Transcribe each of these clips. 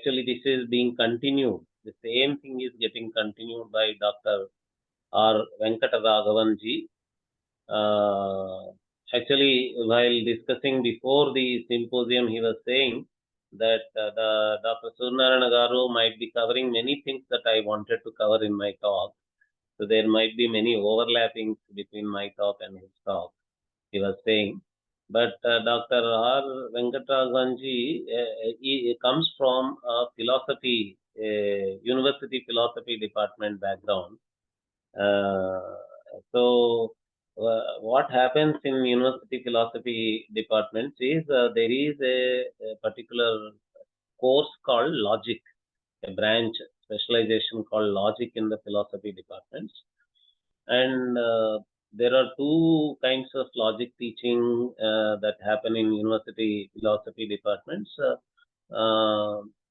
actually this is being continued. The same thing is getting continued by Dr. R. Venkata Raghavan ji. Actually, while discussing before the symposium, he was saying that the Dr. Suryanarayana Garu might be covering many things that I wanted to cover in my talk. So there might be many overlappings between my talk and his talk, he was saying. But Dr. R. Venkataraganji, he comes from a philosophy, university philosophy department background. So what happens in university philosophy departments is there is a particular course called logic, a branch specialization called logic in the philosophy departments. And there are two kinds of logic teaching that happen in university philosophy departments,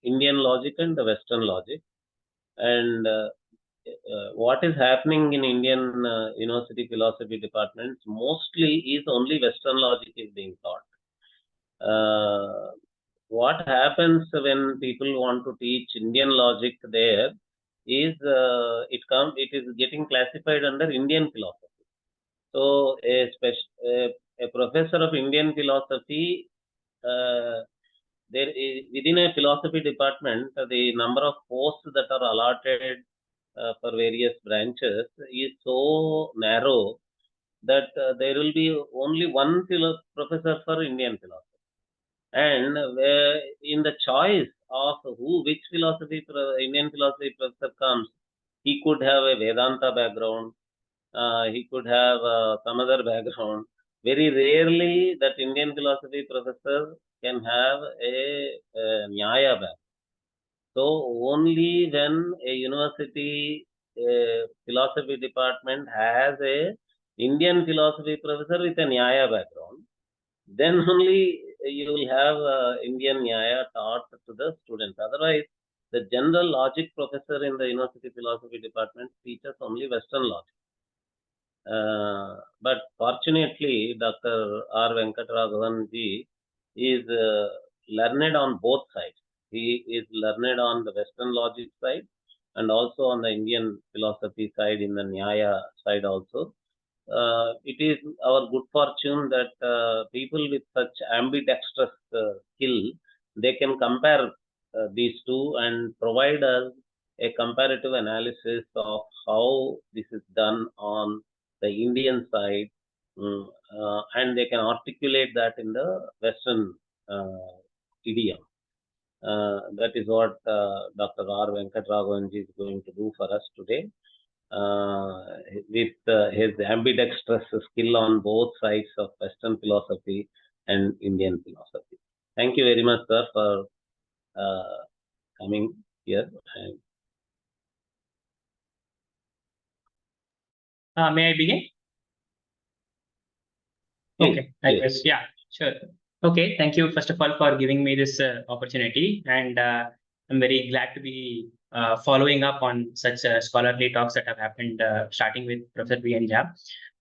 Indian logic and the Western logic. And what is happening in Indian university philosophy departments mostly is only Western logic is being taught. What happens when people want to teach Indian logic there is it is getting classified under Indian philosophy. So a professor of Indian philosophy, there is, within a philosophy department, the number of posts that are allotted for various branches is so narrow that there will be only one professor for Indian philosophy. And in the choice of which philosophy, Indian philosophy professor comes, he could have a Vedanta background, he could have some other background. Very rarely that Indian philosophy professor can have a Nyaya background. So only when a university philosophy department has a Indian philosophy professor with a Nyaya background, then only you will have Indian Nyaya taught to the students. Otherwise, the general logic professor in the university philosophy department teaches only Western logic. But fortunately, Dr. R. Venkataraghavan ji is learned on both sides. He is learned on the Western logic side and also on the Indian philosophy side, in the Nyaya side also. It is our good fortune that people with such ambidextrous skill, they can compare these two and provide us a comparative analysis of how this is done on the Indian side, and they can articulate that in the Western idiom. That is what Dr. R. Venkataraghavan is going to do for us today. With his ambidextrous skill on both sides of Western philosophy and Indian philosophy. Thank you very much, sir, for coming here. May I begin? Okay, I guess, yeah, sure. Okay, thank you first of all for giving me this opportunity, and I'm very glad to be following up on such scholarly talks that have happened, starting with Professor V.N. Jha.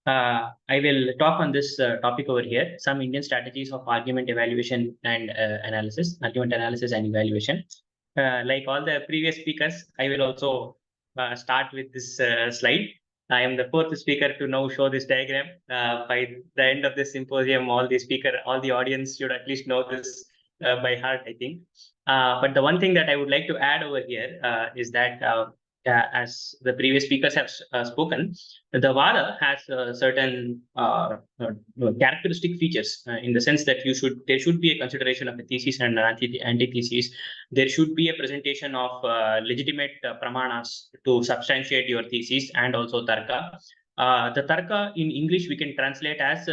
I will talk on this topic over here, some Indian strategies of argument evaluation and analysis, argument analysis and evaluation. Like all the previous speakers, I will also start with this slide. I am the fourth speaker to now show this diagram. By the end of this symposium, all the audience should at least know this by heart, I think. But the one thing that I would like to add over here is that as the previous speakers have spoken, the Vada has certain characteristic features in the sense that there should be a consideration of a thesis and an antithesis. There should be a presentation of legitimate pramanas to substantiate your thesis, and also tarka. The tarka in English we can translate as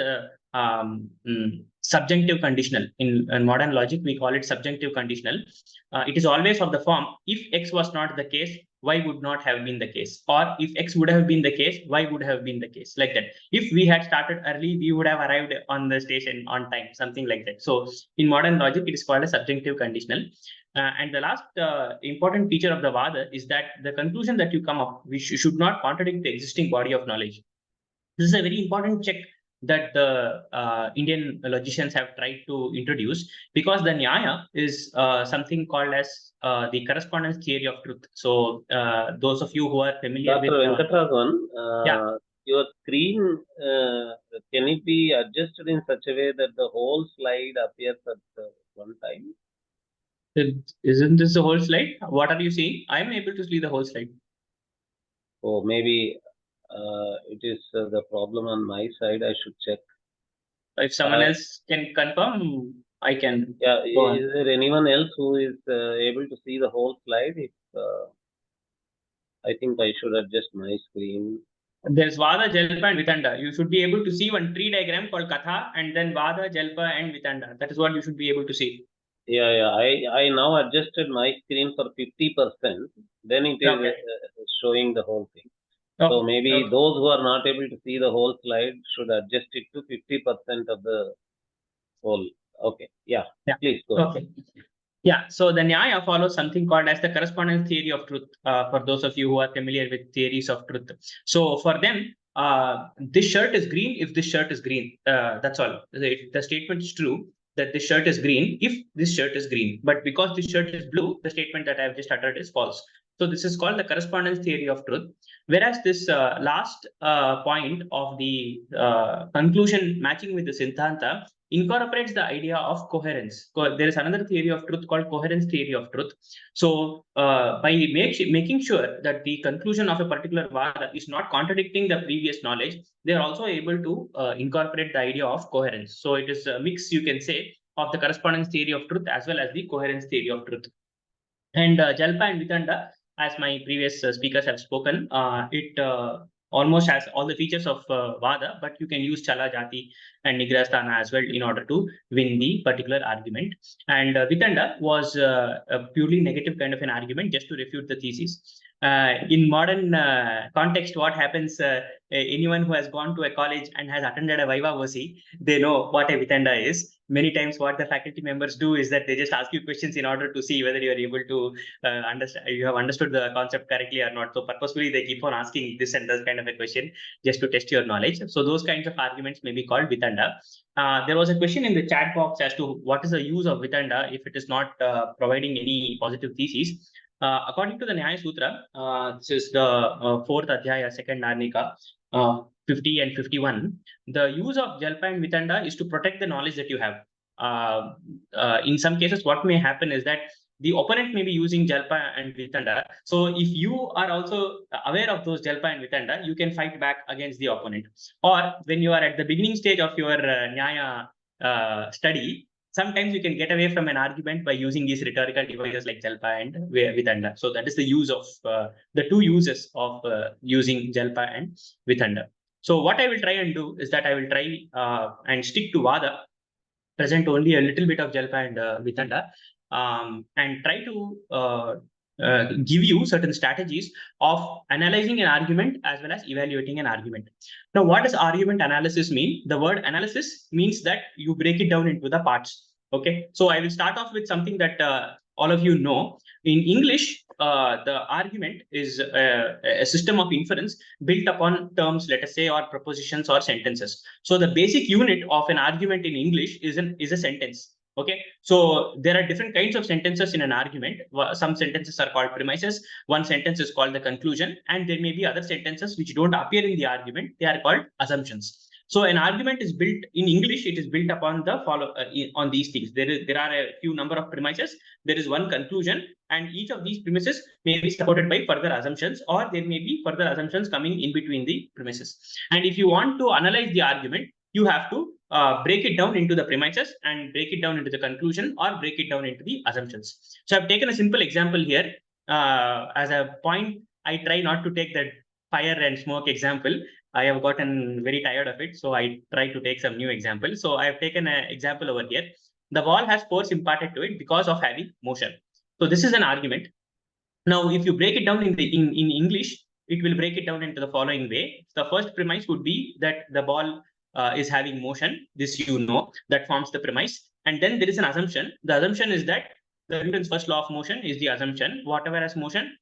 subjunctive conditional. In modern logic, we call it subjunctive conditional. It is always of the form, if X was not the case, Y would not have been the case, or if X would have been the case, Y would have been the case, like that. If we had started early, we would have arrived on the station on time, something like that. So in modern logic, it is called a subjunctive conditional. And the last important feature of the Vada is that the conclusion that you come up, should not contradict the existing body of knowledge. This is a very important check that the Indian logicians have tried to introduce, because the Nyaya is something called as the correspondence theory of truth. So those of you who are familiar Dr. with Venkataraman, your screen, can it be adjusted in such a way that the whole slide appears at one time? Isn't this the whole slide? What are you seeing? I am able to see the whole slide. Oh, maybe it is the problem on my side. I should check. If someone else can confirm, I can. Yeah, go on. is there anyone else who is able to see the whole slide? If I think I should adjust my screen. There's Vada, Jalpa, and Vitanda. You should be able to see one tree diagram called Katha, and then Vada, Jalpa, and Vitanda. That is what you should be able to see. Yeah. I now adjusted my screen for 50%. Then it is showing the whole thing. So maybe those who are not able to see the whole slide should adjust it to 50% of the whole. Okay. Yeah. Please go ahead. Yeah, so the Nyaya follows something called as the correspondence theory of truth, for those of you who are familiar with theories of truth. So for them, this shirt is green if this shirt is green. That's all. The statement is true that this shirt is green if this shirt is green. But because this shirt is blue, the statement that I have just uttered is false. So this is called the correspondence theory of truth. Whereas this last point of the conclusion matching with the Siddhanta incorporates the idea of coherence. There is another theory of truth called coherence theory of truth. So by making sure that the conclusion of a particular Vada is not contradicting the previous knowledge, they are also able to incorporate the idea of coherence. So it is a mix, you can say, of the correspondence theory of truth as well as the coherence theory of truth. And Jalpa and Vitanda, as my previous speakers have spoken, it almost has all the features of Vada, but you can use Chala, Jati, and Nigrasthana as well in order to win the particular argument. And Vitanda was a purely negative kind of an argument just to refute the thesis. In modern context, what happens, anyone who has gone to a college and has attended a Viva Voci, they know what a Vitanda is. Many times what the faculty members do is that they just ask you questions in order to see whether you are able to understand, you have understood the concept correctly or not. So purposefully, they keep on asking this and that kind of a question just to test your knowledge. So those kinds of arguments may be called Vitanda. There was a question in the chat box as to what is the use of Vitanda if it is not providing any positive thesis. According to the Nyaya Sutra, this is the fourth Adhyaya, second Dharmica, 50 and 51, the use of Jalpa and Vitanda is to protect the knowledge that you have. In some cases, what may happen is that the opponent may be using Jalpa and Vitanda. So if you are also aware of those Jalpa and Vitanda, you can fight back against the opponent. Or when you are at the beginning stage of your Nyaya study, sometimes you can get away from an argument by using these rhetorical devices like Jalpa and Vitanda. So that is the use of the two uses of using Jalpa and Vitanda. So what I will try and do is that I will try and stick to Vada, present only a little bit of Jalpa and Vitanda, and try to give you certain strategies of analyzing an argument as well as evaluating an argument. Now, what does argument analysis mean? The word analysis means that you break it down into the parts. Okay, so I will start off with something that all of you know. In English, the argument is a system of inference built upon terms, let us say, or propositions or sentences. So the basic unit of an argument in English is a sentence. Okay, so there are different kinds of sentences in an argument. Some sentences are called premises. One sentence is called the conclusion, and there may be other sentences which don't appear in the argument. They are called assumptions. So an argument is built in English. It is built upon the on these things. There are a few number of premises. There is one conclusion, and each of these premises may be supported by further assumptions, or there may be further assumptions coming in between the premises. And if you want to analyze the argument, you have to break it down into the premises and break it down into the conclusion, or break it down into the assumptions. So I've taken a simple example here as a point. I try not to take that fire and smoke example. I have gotten very tired of it, so I try to take some new example. So I have taken an example over here. The wall has force imparted to it because of having motion. So this is an argument. Now, if you break it down in English, it will break it down into the following way. The first premise would be that the ball is having motion. This that forms the premise. And then there is an assumption. The assumption is that the Newton's first law of motion is the assumption whatever has motion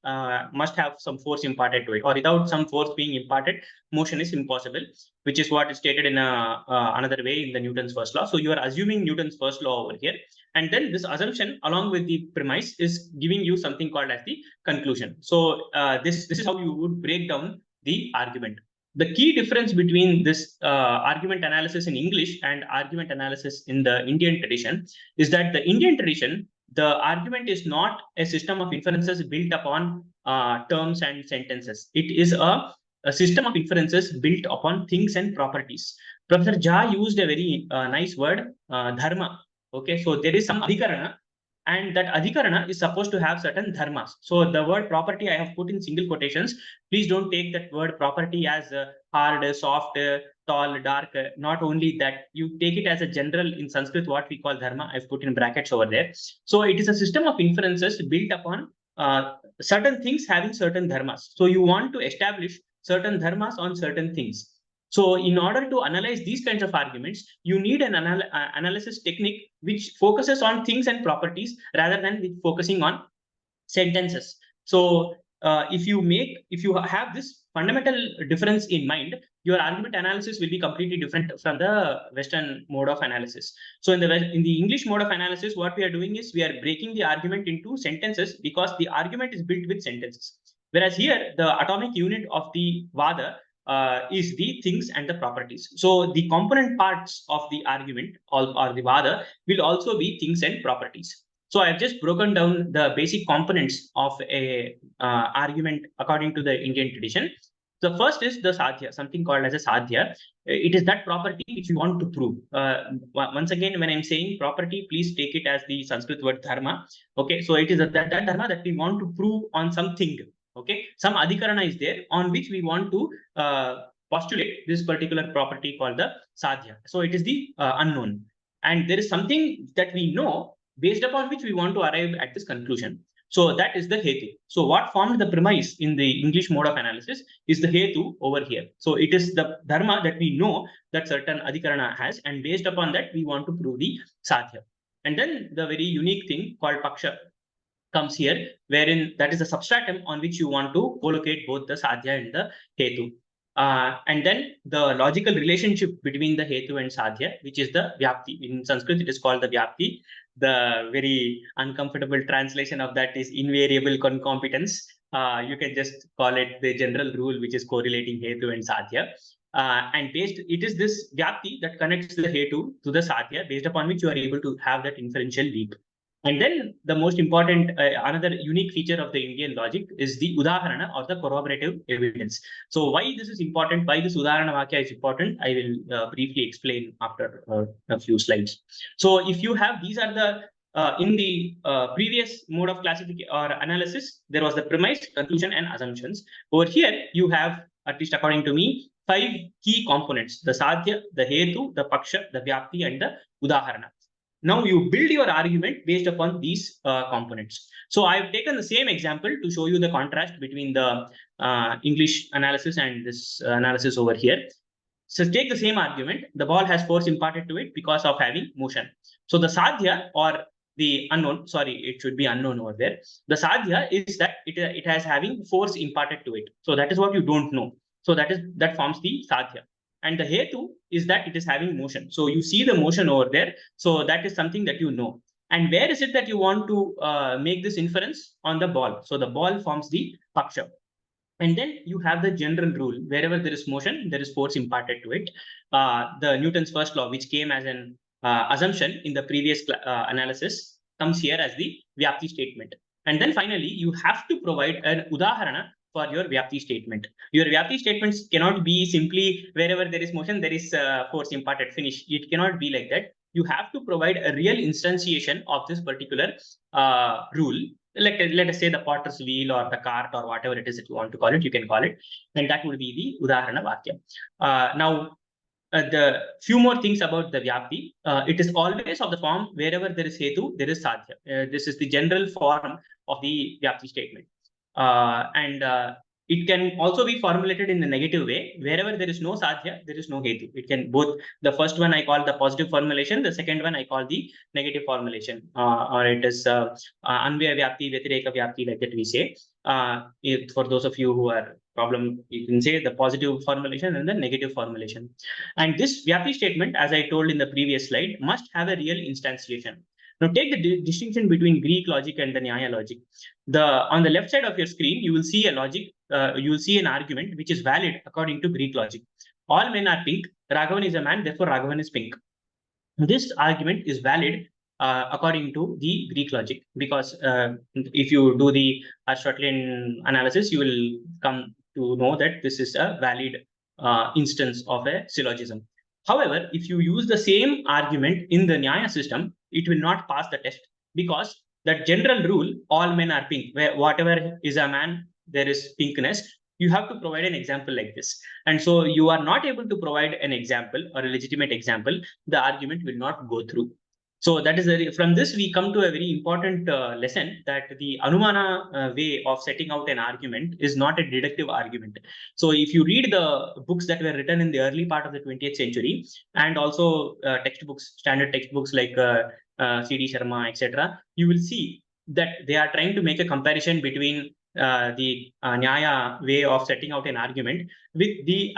must have some force imparted to it, or without some force being imparted, motion is impossible, which is what is stated in another way in the Newton's first law. So you are assuming Newton's first law over here, and then this assumption along with the premise is giving you something called as the conclusion. So this is how you would break down the argument. The key difference between this argument analysis in English and argument analysis in the Indian tradition is that the Indian tradition, the argument is not a system of inferences built upon terms and sentences. It is a system of inferences built upon things and properties. Professor Jha used a very nice word, dharma. Okay, so there is some adhikarana, and that adhikarana is supposed to have certain dharmas. So the word property I have put in single quotations. Please don't take that word property as hard, soft, tall, dark. Not only that, you take it as a general in Sanskrit, what we call dharma. I've put in brackets over there. So it is a system of inferences built upon certain things having certain dharmas. So you want to establish certain dharmas on certain things. So in order to analyze these kinds of arguments, you need an analysis technique which focuses on things and properties rather than with focusing on sentences. So if you have this fundamental difference in mind, your argument analysis will be completely different from the Western mode of analysis. So in the English mode of analysis, what we are doing is we are breaking the argument into sentences because the argument is built with sentences. Whereas here, the atomic unit of the Vada is the things and the properties. So the component parts of the argument or the Vada will also be things and properties. So I've just broken down the basic components of a argument according to the Indian tradition. The first is the sadhya, something called as a sadhya. It is that property which we want to prove. Once again, when I'm saying property, please take it as the Sanskrit word dharma. Okay, so it is that dharma that we want to prove on something. Okay, some adhikarana is there on which we want to postulate this particular property called the sadhya. So it is the unknown, and there is something that we know based upon which we want to arrive at this conclusion. So that is the hetu. So what formed the premise in the English mode of analysis is the hetu over here. So it is the dharma that we know that certain adhikarana has, and based upon that we want to prove the sadhya. And then the very unique thing called paksha comes here, wherein that is the substratum on which you want to collocate both the sadhya and the hetu. And then the logical relationship between the hetu and sadhya, which is the vyapti. In Sanskrit, it is called the vyapti. The very uncomfortable translation of that is invariable concomitance. You can just call it the general rule, which is correlating hetu and sadhya. And it is this vyapti that connects the hetu to the sadhya, based upon which you are able to have that inferential leap. And then the most important, another unique feature of the Indian logic is the udaharana or the corroborative evidence. So why this is important, why this udaharana vakya is important, I will briefly explain after a few slides. So if you have, these are the, in the previous mode of classification or analysis, there was the premise, conclusion, and assumptions. Over here, you have, at least according to me, 5 key components: the sadhya, the hetu, the paksha, the vyapti, and the udaharana. Now you build your argument based upon these components. So I've taken the same example to show you the contrast between the English analysis and this analysis over here. So take the same argument. The ball has force imparted to it because of having motion. So the sadhya, or the unknown, sorry, it should be unknown over there. The sadhya is that it has having force imparted to it. So that is what you don't know. So that forms the sadhya. And the hetu is that it is having motion. So you see the motion over there. So that is something that you know. And where is it that you want to make this inference? On the ball. So the ball forms the paksha. And then you have the general rule. Wherever there is motion, there is force imparted to it. The Newton's first law, which came as an assumption in the previous analysis, comes here as the vyapti statement. And then finally, you have to provide an udaharana for your vyapti statement. Your vyapti statements cannot be simply wherever there is motion, there is force imparted, finish. It cannot be like that. You have to provide a real instantiation of this particular rule. Like, let us say the potter's wheel or the cart or whatever it is that you want to call it, you can call it. And that would be the udaharana vakya. Now, the few more things about the vyapti. It is always of the form wherever there is hetu, there is sadhya. This is the general form of the vyapti statement. it can also be formulated in the negative way. Wherever there is no sadhya, there is no hetu. It can both, the first one I call the positive formulation, the second one I call the negative formulation, or it is anvaya vyapti, vyatireka vyapti, like that we say. For those of you who are problem, you can say the positive formulation and the negative formulation. And this vyapti statement, as I told in the previous slide, must have a real instantiation. Now take the distinction between Greek logic and the Nyaya logic. On the left side of your screen, you will see a logic, you will see an argument which is valid according to Greek logic. All men are pink, Raghavan is a man, therefore Raghavan is pink. This argument is valid according to the Greek logic, because if you do the Aristotelian analysis, you will come to know that this is a valid instance of a syllogism. However, if you use the same argument in the Nyaya system, it will not pass the test, because that general rule, all men are pink, where whatever is a man, there is pinkness. You have to provide an example like this. And so you are not able to provide an example or a legitimate example, the argument will not go through. So that is from this we come to a very important lesson, that the Anumana way of setting out an argument is not a deductive argument. So if you read the books that were written in the early part of the 20th century, and also textbooks, standard textbooks like C.D. Sharma, etc., you will see that they are trying to make a comparison between the Nyaya way of setting out an argument with the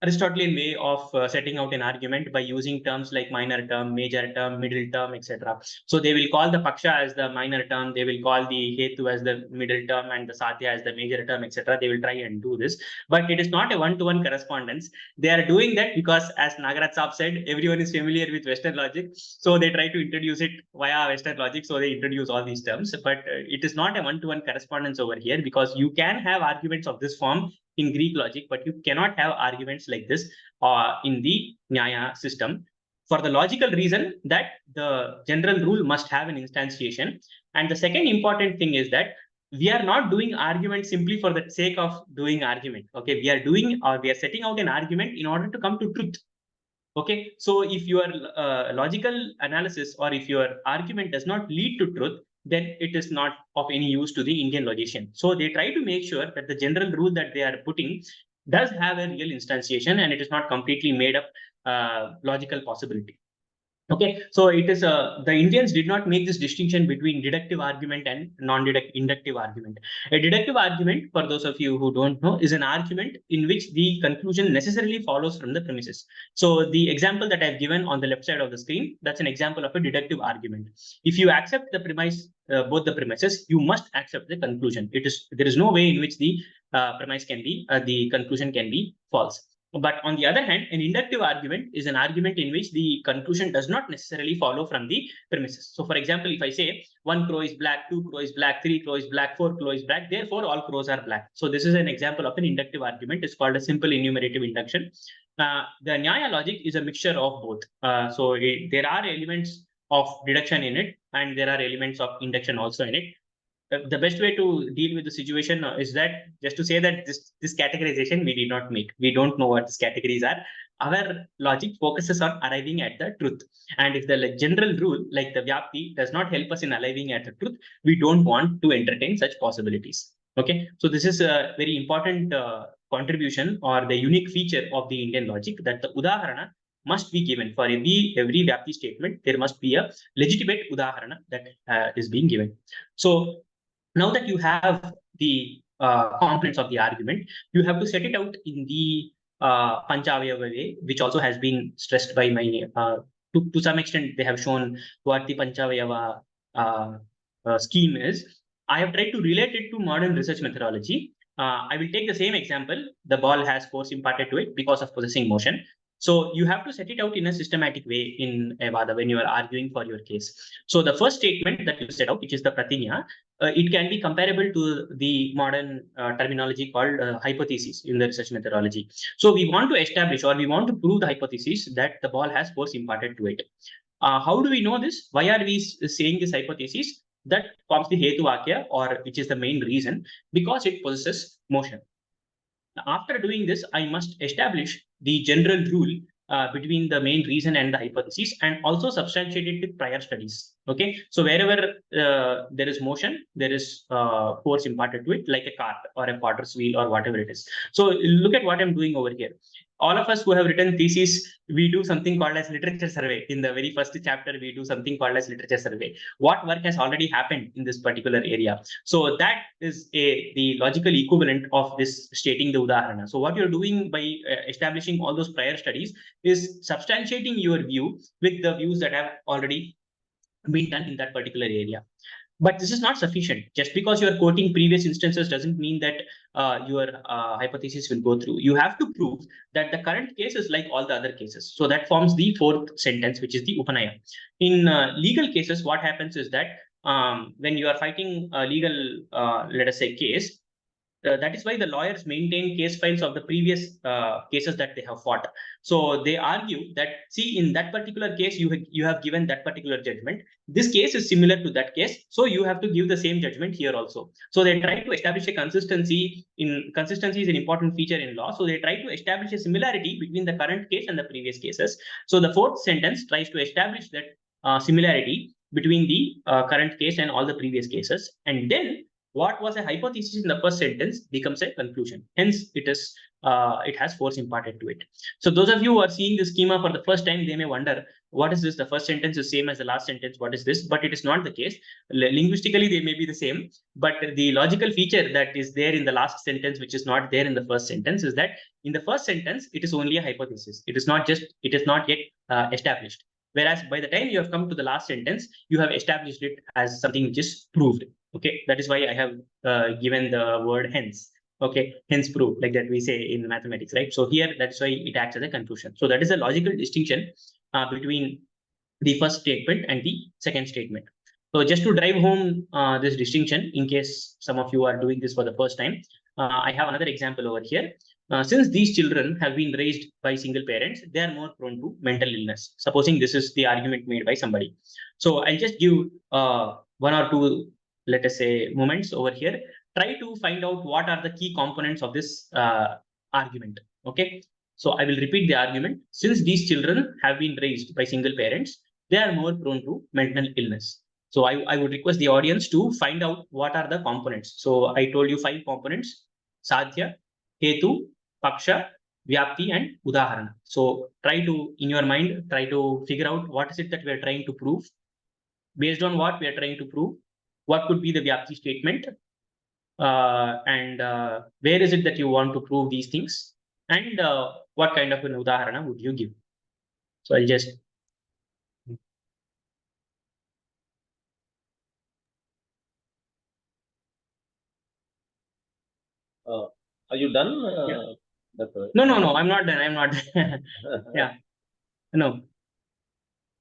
Aristotelian way of setting out an argument by using terms like minor term, major term, middle term, etc. So they will call the paksha as the minor term, they will call the hetu as the middle term, and the sadhya as the major term, etc. They will try and do this, but it is not a one-to-one correspondence. They are doing that because, as Nagaraj Saab said, everyone is familiar with Western logic, so they try to introduce it via Western logic. So they introduce all these terms, but it is not a one-to-one correspondence over here, because you can have arguments of this form in Greek logic, but you cannot have arguments like this in the Nyaya system, for the logical reason that the general rule must have an instantiation. And the second important thing is that we are not doing argument simply for the sake of doing argument. Okay, we are setting out an argument in order to come to truth. Okay, so if your logical analysis or if your argument does not lead to truth, then it is not of any use to the Indian logician. So they try to make sure that the general rule that they are putting does have a real instantiation, and it is not completely made up logical possibility. Okay, so it is the Indians did not make this distinction between deductive argument and non-inductive argument. A deductive argument, for those of you who don't know, is an argument in which the conclusion necessarily follows from the premises. So the example that I've given on the left side of the screen, that's an example of a deductive argument. If you accept the premise, both the premises, you must accept the conclusion. There is no way in which the premise can be, the conclusion can be false. But on the other hand, an inductive argument is an argument in which the conclusion does not necessarily follow from the premises. So for example, if I say 1 crow is black, 2 crow is black, 3 crow is black, 4 crow is black, therefore all crows are black. So this is an example of an inductive argument. It's called a simple enumerative induction. The Nyaya logic is a mixture of both. There are elements of deduction in it, and there are elements of induction also in it. The best way to deal with the situation is that just to say that this categorization we did not make. We don't know what these categories are. Our logic focuses on arriving at the truth. And if the general rule, like the Vyapti, does not help us in arriving at the truth, we don't want to entertain such possibilities. Okay, so this is a very important contribution or the unique feature of the Indian logic, that the Udaharana must be given for every Vyapti statement. There must be a legitimate Udaharana that is being given. So now that you have the components of the argument, you have to set it out in the Panchavayava way, which also has been stressed by my, to some extent, they have shown what the Panchavayava scheme is. I have tried to relate it to modern research methodology. I will take the same example. The ball has force imparted to it because of possessing motion. So you have to set it out in a systematic way in a Vada when you are arguing for your case. So the first statement that you set out, which is the Pratinya, it can be comparable to the modern terminology called hypothesis in the research methodology. So we want to establish, or we want to prove the hypothesis that the ball has force imparted to it. How do we know this? Why are we saying this hypothesis? That forms the Hetu Vakya, or which is the main reason, because it possesses motion. After doing this, I must establish the general rule between the main reason and the hypothesis, and also substantiate it with prior studies. Okay, so wherever there is motion, there is force imparted to it, like a cart or a potter's wheel or whatever it is. So look at what I'm doing over here. All of us who have written theses, we do something called as literature survey. In the very first chapter, we do something called as literature survey. What work has already happened in this particular area? So that is the logical equivalent of this stating the udaharana. So what you're doing by establishing all those prior studies is substantiating your view with the views that have already been done in that particular area. But this is not sufficient. Just because you are quoting previous instances doesn't mean that your hypothesis will go through. You have to prove that the current case is like all the other cases. So that forms the fourth sentence, which is the upanaya. In legal cases, what happens is that when you are fighting a legal, let us say, case, that is why the lawyers maintain case files of the previous cases that they have fought. So they argue that, see, in that particular case, you have given that particular judgment. This case is similar to that case, so you have to give the same judgment here also. So they try to establish a consistency. Consistency is an important feature in law. So they try to establish a similarity between the current case and the previous cases. So the fourth sentence tries to establish that similarity between the current case and all the previous cases. And then what was a hypothesis in the first sentence becomes a conclusion. Hence, it has force imparted to it. So those of you who are seeing the schema for the first time, they may wonder, what is this? The first sentence is same as the last sentence. What is this? But it is not the case. Linguistically, they may be the same, but the logical feature that is there in the last sentence, which is not there in the first sentence, is that in the first sentence, it is only a hypothesis. It is not yet established. Whereas by the time you have come to the last sentence, you have established it as something which is proved. Okay, that is why I have given the word hence. Okay, hence proof, like that we say in mathematics, right? So here, that's why it acts as a conclusion. So that is a logical distinction between the first statement and the second statement. So just to drive home this distinction, in case some of you are doing this for the first time, I have another example over here. Since these children have been raised by single parents, they are more prone to mental illness. Supposing this is the argument made by somebody. So I'll just give one or two, let us say, moments over here. Try to find out what are the key components of this argument. Okay. So I will repeat the argument. Since these children have been raised by single parents, they are more prone to mental illness. So I would request the audience to find out what are the components. So I told you 5 components: sadhya, hetu, paksha, vyapti, and udaharana. So try to, in your mind, try to figure out what is it that we are trying to prove. Based on what we are trying to prove, what could be the vyapti statement, and where is it that you want to prove these things, and what kind of an udaharana would you give? So I'll just are you done? Yeah. No, I'm not done. Yeah, no.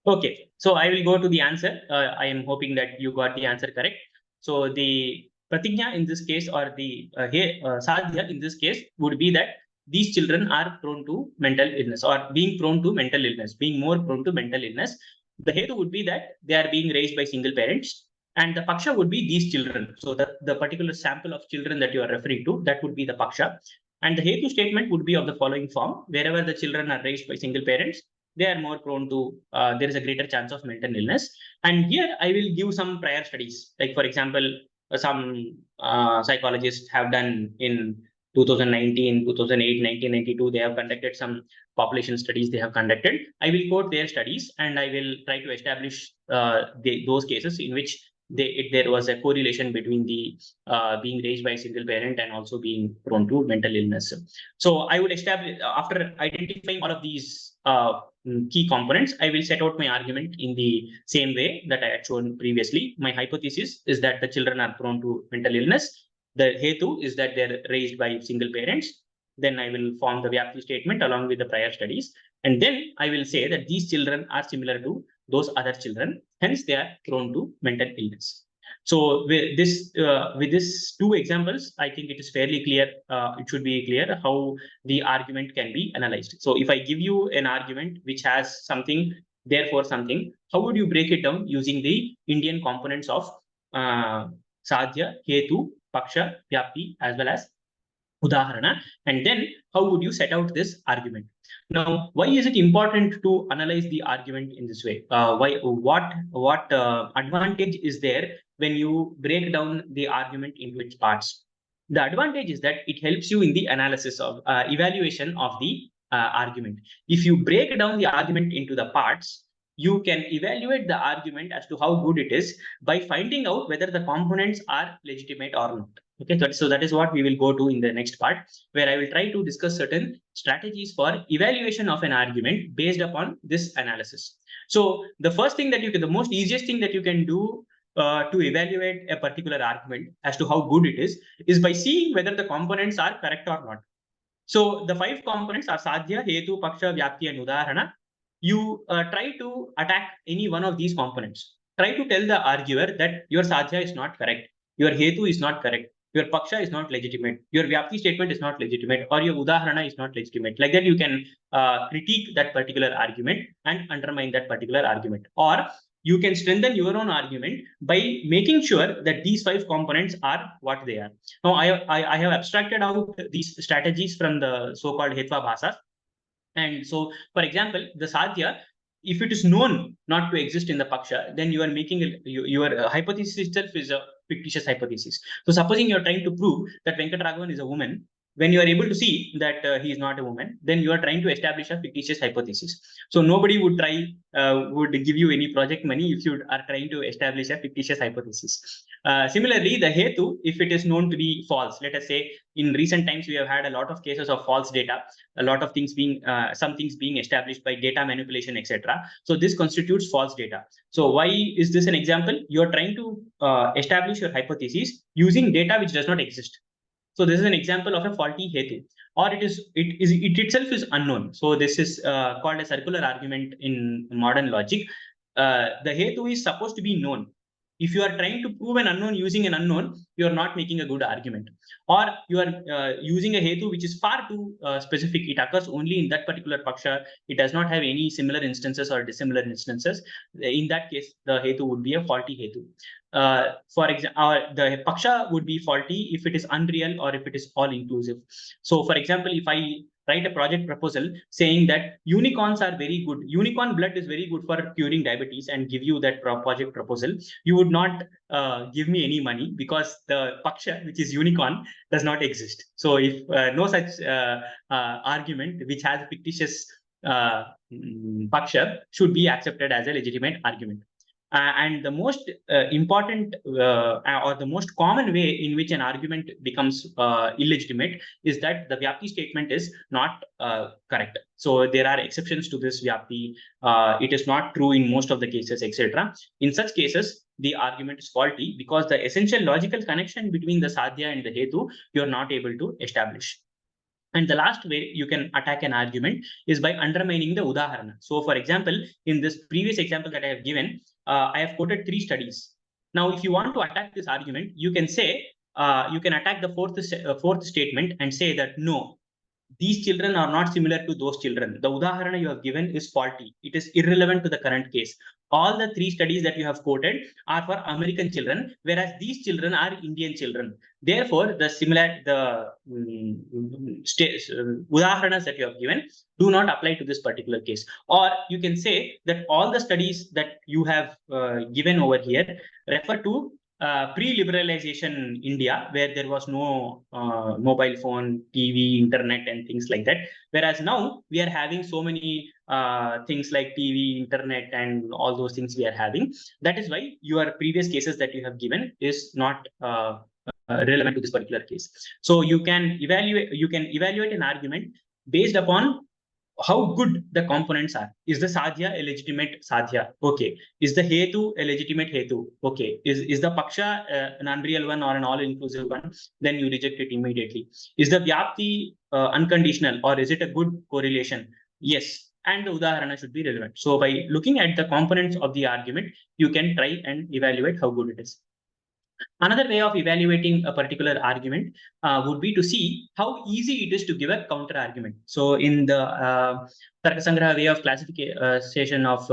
Okay, so I will go to the answer. I am hoping that you got the answer correct. So the pratigna in this case, or the sadhya in this case, would be that these children are prone to mental illness, or being prone to mental illness, being more prone to mental illness. The hetu would be that they are being raised by single parents, and the paksha would be these children. So the particular sample of children that you are referring to, that would be the paksha. And the hetu statement would be of the following form: wherever the children are raised by single parents, they are more prone to, there is a greater chance of mental illness. And here I will give some prior studies. Like, for example, some psychologists have done in 2019, 2008, 1992, they have conducted some population studies they have conducted. I will quote their studies, and I will try to establish those cases in which there was a correlation between the being raised by a single parent and also being prone to mental illness. So I would establish, after identifying all of these key components, I will set out my argument in the same way that I had shown previously. My hypothesis is that the children are prone to mental illness. The hetu is that they're raised by single parents. Then I will form the vyapti statement along with the prior studies. And then I will say that these children are similar to those other children. Hence, they are prone to mental illness. So with these 2 examples, I think it is fairly clear. It should be clear how the argument can be analyzed. So if I give you an argument which has something, therefore something, how would you break it down using the Indian components of sadhya, hetu, paksha, vyapti, as well as udaharana? And then how would you set out this argument? Now, why is it important to analyze the argument in this way? What advantage is there when you break down the argument into its parts? The advantage is that it helps you in the analysis of evaluation of the argument. If you break down the argument into the parts, you can evaluate the argument as to how good it is by finding out whether the components are legitimate or not. Okay, so that is what we will go to in the next part, where I will try to discuss certain strategies for evaluation of an argument based upon this analysis. So the first thing that the most easiest thing that you can do to evaluate a particular argument as to how good it is by seeing whether the components are correct or not. So the 5 components are Sadhya, Hetu, Paksha, Vyapti, and Udaharana. You try to attack any one of these components. Try to tell the arguer that your Sadhya is not correct, your Hetu is not correct, your Paksha is not legitimate, your Vyapti statement is not legitimate, or your Udaharana is not legitimate. Like that, you can critique that particular argument and undermine that particular argument. Or you can strengthen your own argument by making sure that these 5 components are what they are. Now, I have abstracted out these strategies from the so-called Hetva Bhasas. And so, for example, the Sadhya, if it is known not to exist in the Paksha, then you are making your hypothesis itself is a fictitious hypothesis. So, supposing you are trying to prove that Venkata Raghavan is a woman, when you are able to see that he is not a woman, then you are trying to establish a fictitious hypothesis. So nobody would would give you any project money if you are trying to establish a fictitious hypothesis. Similarly, the Hetu, if it is known to be false, let us say in recent times we have had a lot of cases of false data, a lot of things being, some things being established by data manipulation, etc. So this constitutes false data. So why is this an example? You are trying to establish your hypothesis using data which does not exist. So this is an example of a faulty hetu, or it itself is unknown. So this is called a circular argument in modern logic. The hetu is supposed to be known. If you are trying to prove an unknown using an unknown, you are not making a good argument. Or you are using a hetu which is far too specific. It occurs only in that particular paksha. It does not have any similar instances or dissimilar instances. In that case, the hetu would be a faulty hetu. For example, the paksha would be faulty if it is unreal or if it is all inclusive. So, for example, if I write a project proposal saying that unicorns are very good, unicorn blood is very good for curing diabetes, and give you that project proposal, you would not give me any money because the paksha, which is unicorn, does not exist. So, if no such argument which has a fictitious paksha should be accepted as a legitimate argument. And the most important or the most common way in which an argument becomes illegitimate is that the Vyapti statement is not correct. So there are exceptions to this Vyapti. It is not true in most of the cases, etc. In such cases, the argument is faulty because the essential logical connection between the Sadhya and the Hetu you are not able to establish. And the last way you can attack an argument is by undermining the Udaharana. So, for example, in this previous example that I have given, I have quoted 3 studies. Now, if you want to attack this argument, you can say, you can attack the fourth statement and say that no, these children are not similar to those children. The Udaharana you have given is faulty. It is irrelevant to the current case. All the 3 studies that you have quoted are for American children, whereas these children are Indian children. Therefore, the Udaharanas that you have given do not apply to this particular case. Or you can say that all the studies that you have given over here refer to pre-liberalization India, where there was no mobile phone, TV, internet, and things like that. Whereas now we are having so many things like TV, internet, and all those things we are having. That is why your previous cases that you have given is not relevant to this particular case. So you can evaluate an argument based upon how good the components are. Is the Sadhya a legitimate Sadhya? Okay. Is the Hetu a legitimate Hetu? Okay. Is the Paksha an unreal one or an all-inclusive one? Then you reject it immediately. Is the Vyapti unconditional, or is it a good correlation? Yes. And the Udaharana should be relevant. So by looking at the components of the argument, you can try and evaluate how good it is. Another way of evaluating a particular argument would be to see how easy it is to give a counter argument. So in the Tarkasangraha way of classification of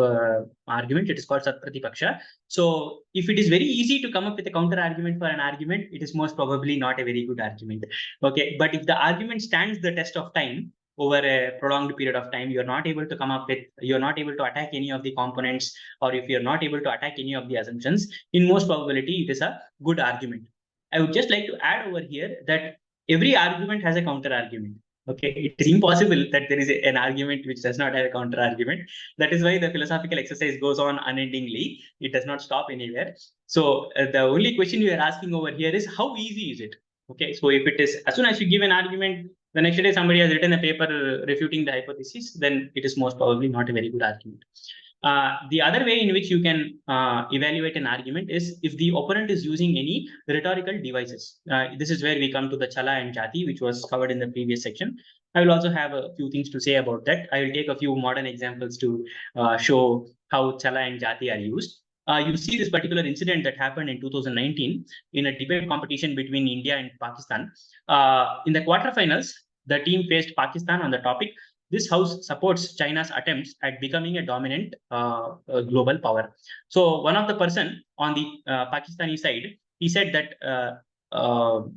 argument, it is called Satpratipaksha. So if it is very easy to come up with a counter argument for an argument, it is most probably not a very good argument. Okay, but if the argument stands the test of time, over a prolonged period of time, you're not able to come up with, you're not able to attack any of the components, or if you're not able to attack any of the assumptions, in most probability, it is a good argument. I would just like to add over here that every argument has a counter argument. Okay, it is impossible that there is an argument which does not have a counter argument. That is why the philosophical exercise goes on unendingly. It does not stop anywhere. So the only question you are asking over here is how easy is it? Okay, so if it is, as soon as you give an argument, the next day somebody has written a paper refuting the hypothesis, then it is most probably not a very good argument. The other way in which you can evaluate an argument is if the opponent is using any rhetorical devices. This is where we come to the chala and jati, which was covered in the previous section. I will also have a few things to say about that. I will take a few modern examples to show how chala and jati are used. You see this particular incident that happened in 2019 in a debate competition between India and Pakistan. In the quarterfinals, the team faced Pakistan on the topic, this house supports China's attempts at becoming a dominant global power. So one of the person on the Pakistani side, he said that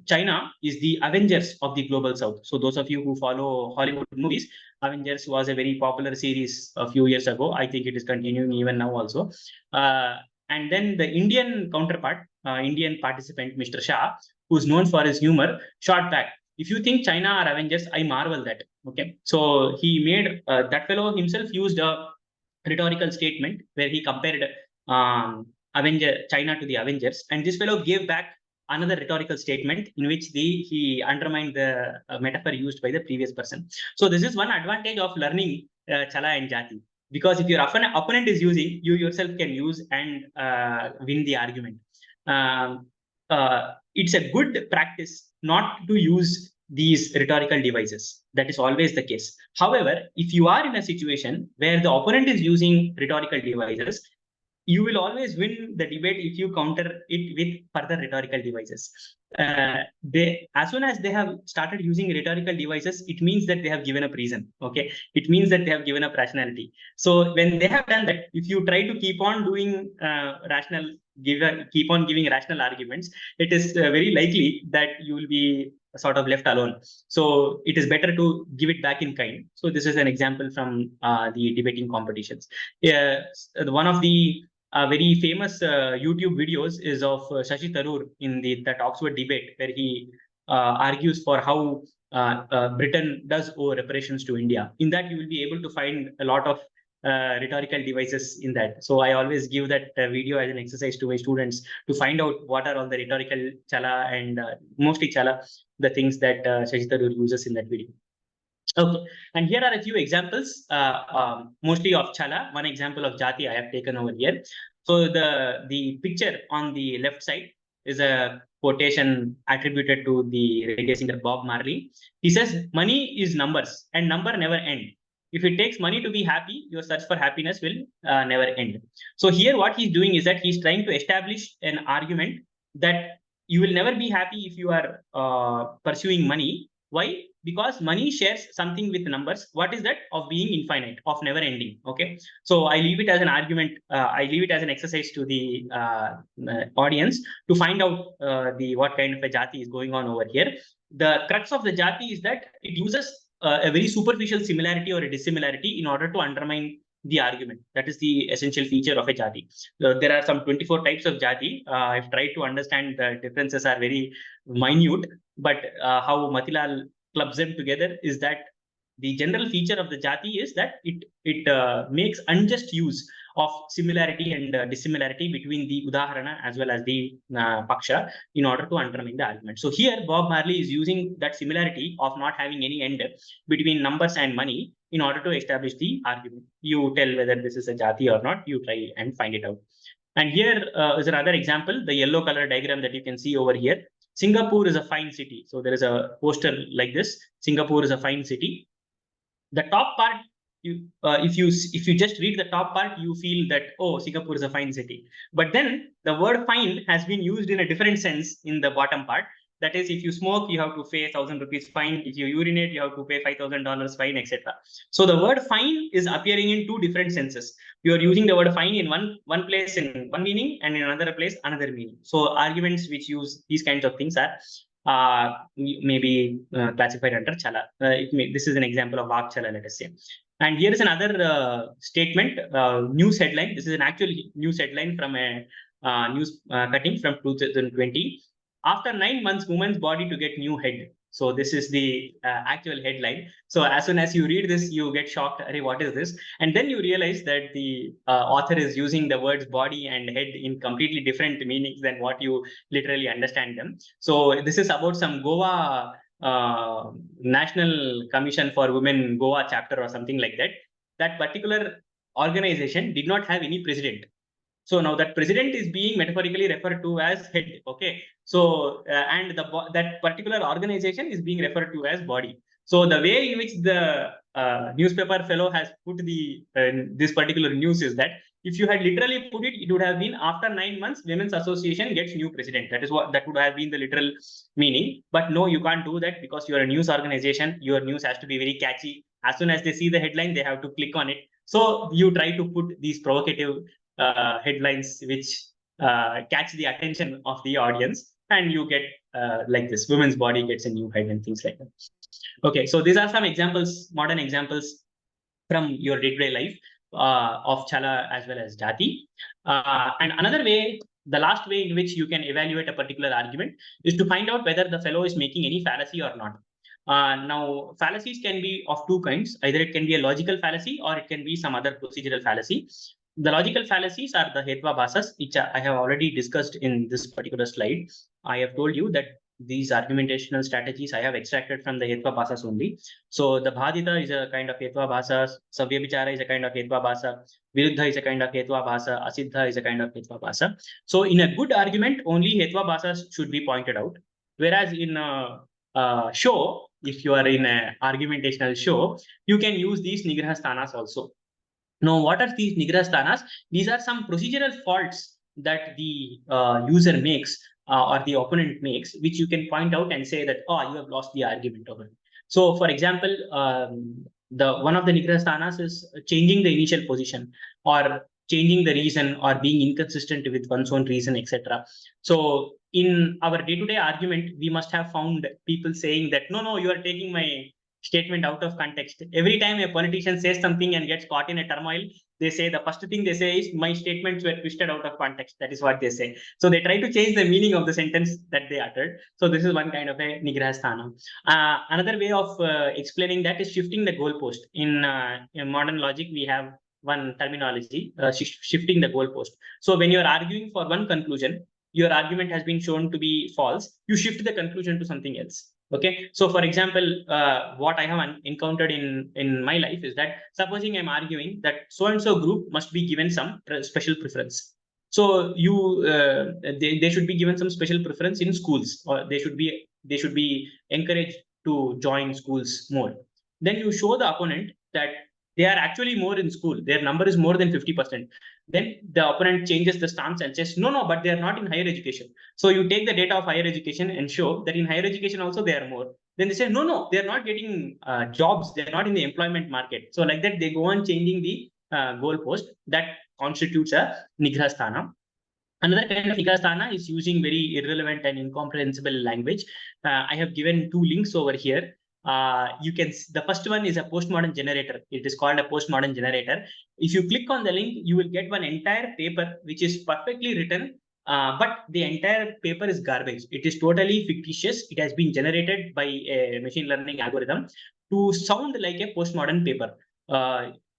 China is the Avengers of the global south. So those of you who follow Hollywood movies, Avengers was a very popular series a few years ago. I think it is continuing even now also. And then the Indian counterpart, Indian participant, Mr. Shah, who's known for his humor, shot back, if you think China are Avengers, I marvel that. Okay, so he made that fellow himself used a rhetorical statement where he compared China to the Avengers, and this fellow gave back another rhetorical statement in which he undermined the metaphor used by the previous person. So this is one advantage of learning chala and jati, because if your opponent is using, you yourself can use and win the argument. It's a good practice not to use these rhetorical devices. That is always the case. However, if you are in a situation where the opponent is using rhetorical devices, you will always win the debate if you counter it with further rhetorical devices. As soon as they have started using rhetorical devices, it means that they have given up reason. Okay, it means that they have given up rationality. So when they have done that, if you try to keep on doing keep on giving rational arguments, it is very likely that you will be sort of left alone. So it is better to give it back in kind. So this is an example from the debating competitions. One of the very famous YouTube videos is of Shashi Tharoor in that Oxford debate, where he argues for how Britain does owe reparations to India. In that, you will be able to find a lot of rhetorical devices in that. So I always give that video as an exercise to my students to find out what are all the rhetorical chala and mostly chala, the things that Shashi Tharoor uses in that video. Okay, and here are a few examples, mostly of chala. One example of jati I have taken over here. So the picture on the left side is a quotation attributed to the reggae singer Bob Marley. He says, "Money is numbers, and number never end. If it takes money to be happy, your search for happiness will never end." So here, what he's doing is that he's trying to establish an argument that you will never be happy if you are pursuing money. Why? Because money shares something with numbers. What is that? Of being infinite, of never ending. Okay. So I leave it as an argument. I leave it as an exercise to the audience to find out what kind of a jati is going on over here. The crux of the jati is that it uses a very superficial similarity or a dissimilarity in order to undermine the argument. That is the essential feature of a jati. There are some 24 types of jati. I've tried to understand the differences are very minute, but how Matilal clubs them together is that the general feature of the jati is that it makes unjust use of similarity and dissimilarity between the udaharana as well as the paksha in order to undermine the argument. So here Bob Marley is using that similarity of not having any end between numbers and money in order to establish the argument. You tell whether this is a jati or not, you try and find it out. And here is another example, the yellow color diagram that you can see over here. Singapore is a fine city. So there is a poster like this. Singapore is a fine city. The top part, if you just read the top part, you feel that, oh, Singapore is a fine city. But then the word fine has been used in a different sense in the bottom part. That is, if you smoke, you have to pay 1,000 rupees fine. If you urinate, you have to pay $5,000 fine, etc. So the word fine is appearing in two different senses. You are using the word fine in one place in one meaning, and in another place another meaning. So arguments which use these kinds of things are may be classified under chala. This is an example of vak chala, let us say. And here is another statement, news headline. This is an actual news headline from a news cutting from 2020. After 9 months, woman's body to get new head. So this is the actual headline. So as soon as you read this, you get shocked. Hey, what is this? And then you realize that the author is using the words body and head in completely different meanings than what you literally understand them. So this is about some Goa National Commission for Women Goa chapter or something like that. That particular organization did not have any president. So now that president is being metaphorically referred to as head. Okay. So and that particular organization is being referred to as body. So the way in which the newspaper fellow has put the this particular news is that if you had literally put it, it would have been after 9 months, Women's Association gets new president. That is what that would have been the literal meaning. But no, you can't do that because you're a news organization. Your news has to be very catchy. As soon as they see the headline, they have to click on it. So you try to put these provocative headlines which catch the attention of the audience, and you get like this: women's body gets a new head and things like that. Okay, so these are some examples, modern examples from your day-to-day life of chala as well as jati. And another way, the last way in which you can evaluate a particular argument is to find out whether the fellow is making any fallacy or not. Now, fallacies can be of two kinds. Either it can be a logical fallacy or it can be some other procedural fallacy. The logical fallacies are the hetva bhasas, which I have already discussed in this particular slide. I have told you that these argumentational strategies I have extracted from the hetva bhasas only. So the bhadita is a kind of hetva bhasa, savyabichara is a kind of hetva bhasa, viruddha is a kind of hetva bhasa, asiddha is a kind of hetva bhasa. So in a good argument, only hetva bhasas should be pointed out. Whereas in a show, if you are in an argumentational show, you can use these nigraha sthanas also. Now, what are these nigraha sthanas? These are some procedural faults that the user makes or the opponent makes, which you can point out and say that, oh, you have lost the argument over it. So, for example, one of the nigraha sthanas is changing the initial position or changing the reason or being inconsistent with one's own reason, etc. So, in our day-to-day argument, we must have found people saying that, no, you are taking my statement out of context. Every time a politician says something and gets caught in a turmoil, they say the first thing they say is my statements were twisted out of context. That is what they say. So they try to change the meaning of the sentence that they uttered. So this is one kind of a nigraha sthana. Another way of explaining that is shifting the goalpost. In modern logic, we have one terminology, shifting the goalpost. So when you're arguing for one conclusion, your argument has been shown to be false, you shift the conclusion to something else. Okay, so for example, what I have encountered in my life is that supposing I'm arguing that so and so group must be given some special preference. So they should be given some special preference in schools, or they should be encouraged to join schools more. Then you show the opponent that they are actually more in school. Their number is more than 50%. Then the opponent changes the stance and says, no, but they are not in higher education. So you take the data of higher education and show that in higher education also they are more. Then they say, no, they are not getting jobs. They are not in the employment market. So like that, they go on changing the goalpost. That constitutes a nigraha sthana. Another kind of nigraha sthana is using very irrelevant and incomprehensible language. I have given two links over here. The first one is a postmodern generator. It is called a postmodern generator. If you click on the link, you will get one entire paper which is perfectly written, but the entire paper is garbage. It is totally fictitious. It has been generated by a machine learning algorithm to sound like a postmodern paper.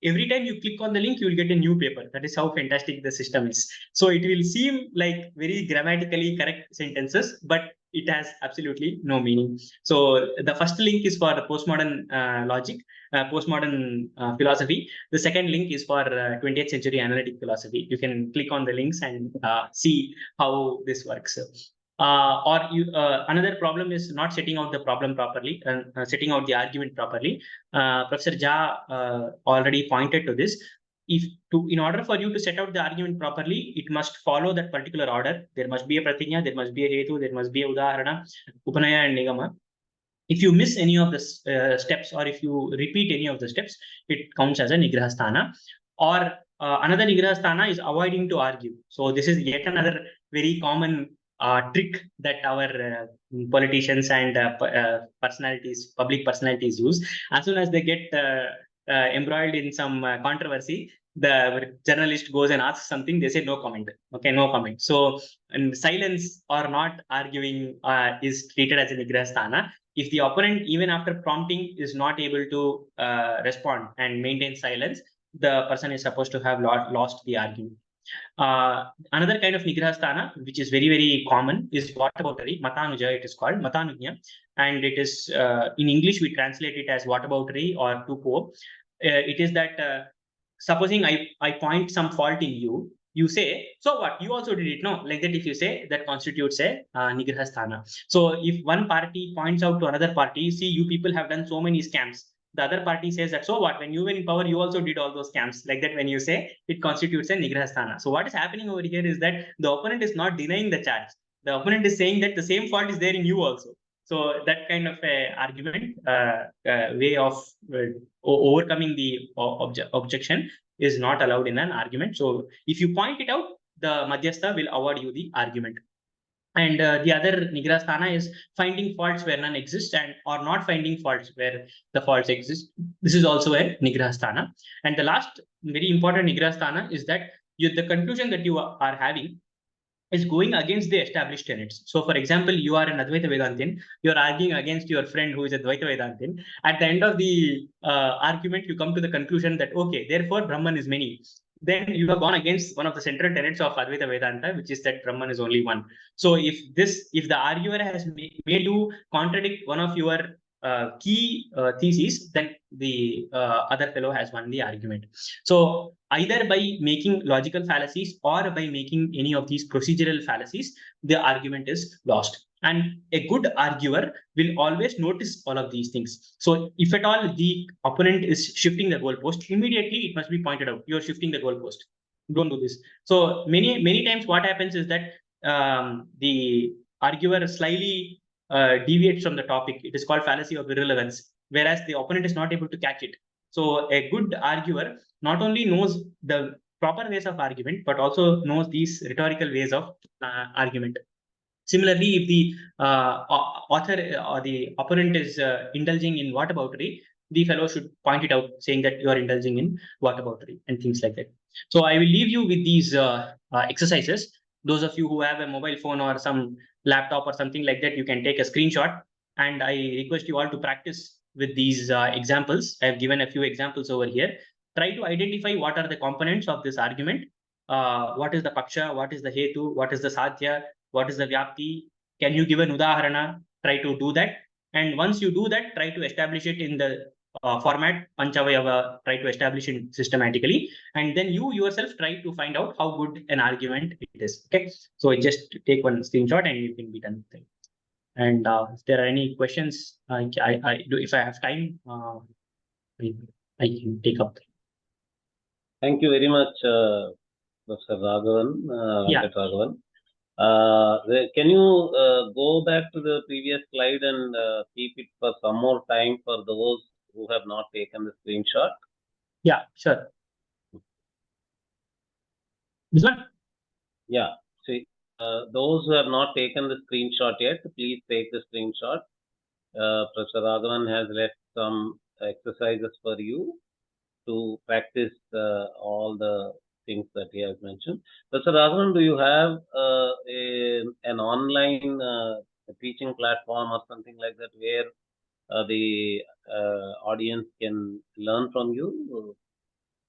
Every time you click on the link, you will get a new paper. That is how fantastic the system is. So it will seem like very grammatically correct sentences, but it has absolutely no meaning. So the first link is for postmodern logic, postmodern philosophy. The second link is for 20th century analytic philosophy. You can click on the links and see how this works. Another problem is not setting out the problem properly, setting out the argument properly. Professor Jha already pointed to this. In order for you to set out the argument properly, it must follow that particular order. There must be a pratinya, there must be a hetu, there must be a udaharana, upanaya, and nigama. If you miss any of the steps, or if you repeat any of the steps, it counts as a nigraha sthana. Or another nigraha sthana is avoiding to argue. So this is yet another very common trick that our politicians and personalities, public personalities use. As soon as they get embroiled in some controversy, the journalist goes and asks something, they say no comment. Okay, no comment. So and silence or not arguing is treated as a nigrahasthana. If the opponent, even after prompting, is not able to respond and maintain silence, the person is supposed to have lost the argument. Another kind of nigrahasthana, which is very, very common, is whataboutery, matanuja, it is called matanujya. And it is, in English, we translate it as whataboutery or to po. It is that supposing I point some fault in you, you say, so what? You also did it. No, like that, if you say, that constitutes a nigrahasthana. So if one party points out to another party, you see, you people have done so many scams. The other party says that, so what? When you were in power, you also did all those scams. Like that, when you say, it constitutes a nigrahasthana. So what is happening over here is that the opponent is not denying the charge. The opponent is saying that the same fault is there in you also. So that kind of a argument, way of overcoming the objection is not allowed in an argument. So if you point it out, the Madhyastha will award you the argument. And the other nigrahasthana is finding faults where none exist, and or not finding faults where the faults exist. This is also a nigrahasthana. And the last very important nigrahasthana is that the conclusion that you are having is going against the established tenets. So, for example, you are an Advaita Vedantin, you are arguing against your friend who is a Dvaita Vedantin. At the end of the argument, you come to the conclusion that, okay, therefore Brahman is many. Then you have gone against one of the central tenets of Advaita Vedanta, which is that Brahman is only one. So if the arguer has made you contradict one of your key theses, then the other fellow has won the argument. So either by making logical fallacies or by making any of these procedural fallacies, the argument is lost. And a good arguer will always notice all of these things. So if at all the opponent is shifting the goalpost, immediately it must be pointed out. You're shifting the goalpost. Don't do this. So many times what happens is that the arguer slightly deviates from the topic. It is called fallacy of irrelevance, whereas the opponent is not able to catch it. So a good arguer not only knows the proper ways of argument, but also knows these rhetorical ways of argument. Similarly, if the author or the opponent is indulging in whataboutery, the fellow should point it out, saying that you are indulging in whataboutery and things like that. So I will leave you with these exercises. Those of you who have a mobile phone or some laptop or something like that, you can take a screenshot. And I request you all to practice with these examples. I have given a few examples over here. Try to identify what are the components of this argument. What is the paksha? What is the hetu? What is the sadhya? What is the vyapti? Can you give an udaharana? Try to do that. And once you do that, try to establish it in the format, Panchavayava, try to establish it systematically. And then you yourself try to find out how good an argument it is. Okay. So just take one screenshot and you can be done with it. And if there are any questions, if I have time, I can take up. Thank you very much, Professor Raghavan, Venkata Raghavan. Can you go back to the previous slide and keep it for some more time for those who have not taken the screenshot? Yeah, sure. This one? Yeah. See, those who have not taken the screenshot yet, please take the screenshot. Professor Raghavan has left some exercises for you to practice all the things that he has mentioned. Professor Raghavan, do you have an online teaching platform or something like that where the audience can learn from you?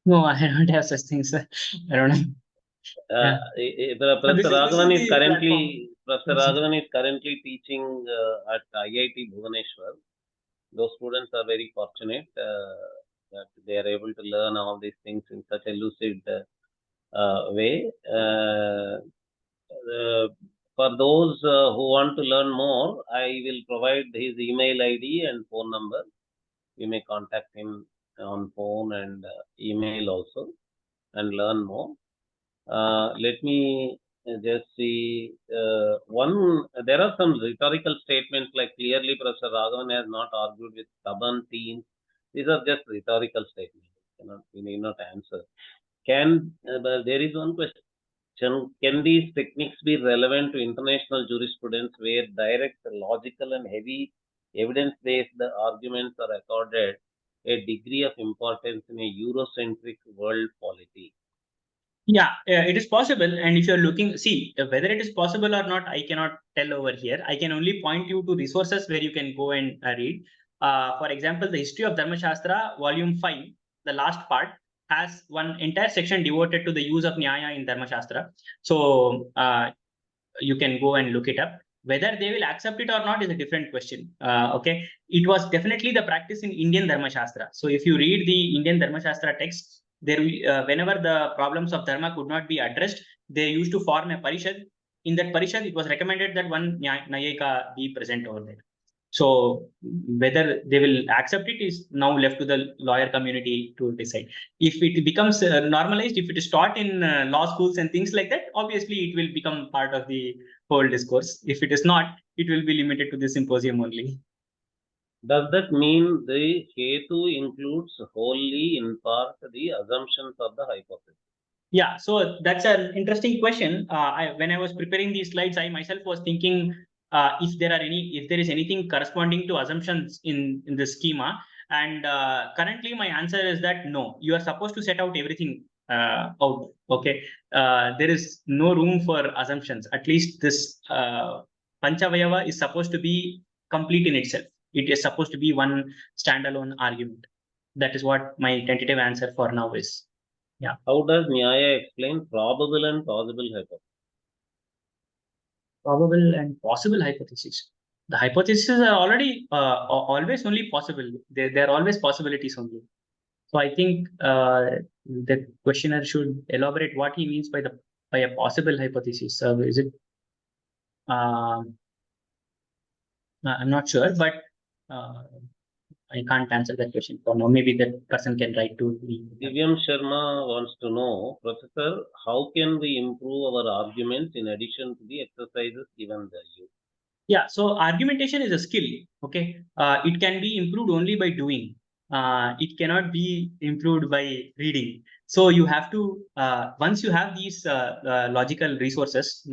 No, I don't have such things. I don't know. Professor Raghavan is currently teaching at IIT Bhubaneswar. Those students are very fortunate that they are able to learn all these things in such a lucid way. For those who want to learn more, I will provide his email ID and phone number. You may contact him on phone and email also and learn more. Let me just see there are some rhetorical statements like clearly Professor Raghavan has not argued with stubborn teens. These are just rhetorical statements. We need not answer. There is one question. Can these techniques be relevant to international jurisprudence where direct, logical, and heavy evidence-based arguments are accorded a degree of importance in a Eurocentric world polity? Yeah, it is possible. And if you're looking, see, whether it is possible or not, I cannot tell over here. I can only point you to resources where you can go and read. For example, the History of Dharma Shastra, Volume 5, the last part, has one entire section devoted to the use of Nyaya in Dharma Shastra. So you can go and look it up. Whether they will accept it or not is a different question. Okay, it was definitely the practice in Indian Dharma Shastra. So if you read the Indian Dharma Shastra text, there whenever the problems of dharma could not be addressed, they used to form a parishad. In that parishad, it was recommended that one Nyayika be present over there. So whether they will accept it is now left to the lawyer community to decide. If it becomes normalized, if it is taught in law schools and things like that, obviously it will become part of the whole discourse. If it is not, it will be limited to the symposium only. Does that mean the Hetu includes wholly in part the assumptions of the hypothesis? Yeah, so that's an interesting question. When I was preparing these slides, I myself was thinking if there is anything corresponding to assumptions in the schema. And currently, my answer is that no, you are supposed to set out everything out. Okay, there is no room for assumptions. At least this Panchavayava is supposed to be complete in itself. It is supposed to be one standalone argument. That is what my tentative answer for now is. Yeah. How does Nyaya explain probable and possible hypothesis? Probable and possible hypotheses. The hypotheses are already always only possible. They're always possibilities only. So I think the questioner should elaborate what he means by a possible hypothesis. So is it? I'm not sure, but I can't answer that question for now. Maybe that person can write to me. Divyam Sharma wants to know, Professor, how can we improve our arguments in addition to the exercises given by you? Yeah, so argumentation is a skill. Okay, it can be improved only by doing. It cannot be improved by reading. So you have to once you have these logical resources,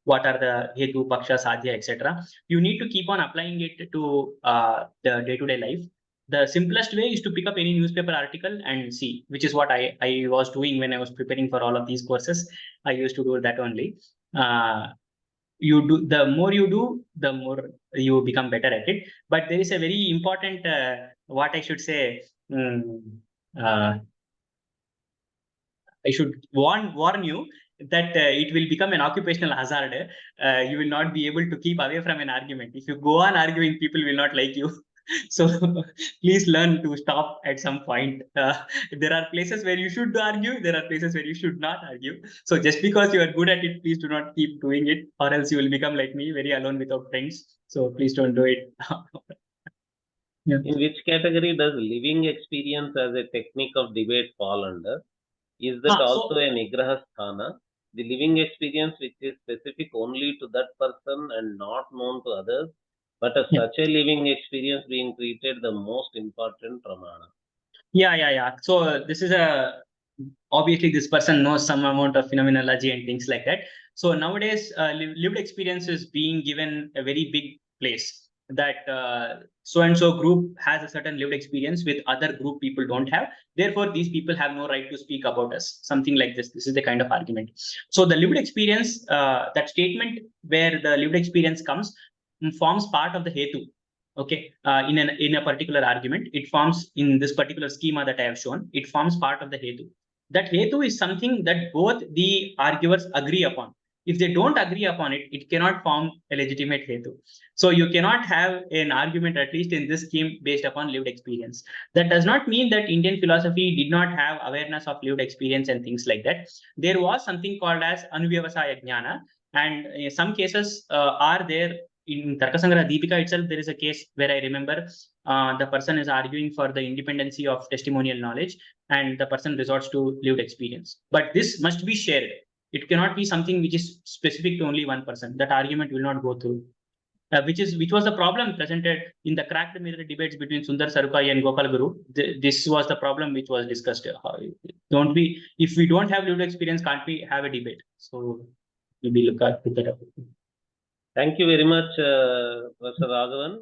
what are the hetu, paksha, sadhya, etc. You need to keep on applying it to the day-to-day life. The simplest way is to pick up any newspaper article and see, which is what I was doing when I was preparing for all of these courses. I used to do that only. The more you do, the more you become better at it. But there is a very important what I should say, I should warn you that it will become an occupational hazard. You will not be able to keep away from an argument. If you go on arguing, people will not like you. So please learn to stop at some point. There are places where you should argue. There are places where you should not argue. So just because you are good at it, please do not keep doing it, or else you will become like me, very alone without friends. So please don't do it. Yeah. In which category does living experience as a technique of debate fall under? Is that also a nigraha sthana? The living experience which is specific only to that person and not known to others, but such a living experience being treated the most important pramana. Yeah. So this is obviously this person knows some amount of phenomenology and things like that. So nowadays, lived experience is being given a very big place. That so-and-so group has a certain lived experience with other group people don't have. Therefore, these people have no right to speak about us. Something like this. This is the kind of argument. So the lived experience, that statement where the lived experience comes, forms part of the hetu. Okay, in a particular argument, it forms in this particular schema that I have shown. It forms part of the hetu. That hetu is something that both the arguers agree upon. If they don't agree upon it, it cannot form a legitimate hetu. So you cannot have an argument, at least in this scheme, based upon lived experience. That does not mean that Indian philosophy did not have awareness of lived experience and things like that. There was something called as anuvyavasaya jnana, and in some cases are there. In Tarkasangra Deepika itself, there is a case where I remember the person is arguing for the independency of testimonial knowledge, and the person resorts to lived experience. But this must be shared. It cannot be something which is specific to only one person. That argument will not go through. which was the problem presented in the cracked mirror debates between Sundar Sarukaya and Gopal Guru. This was the problem which was discussed. If we don't have lived experience, can't we have a debate? So maybe look that up. Thank you very much, Professor Raghavan.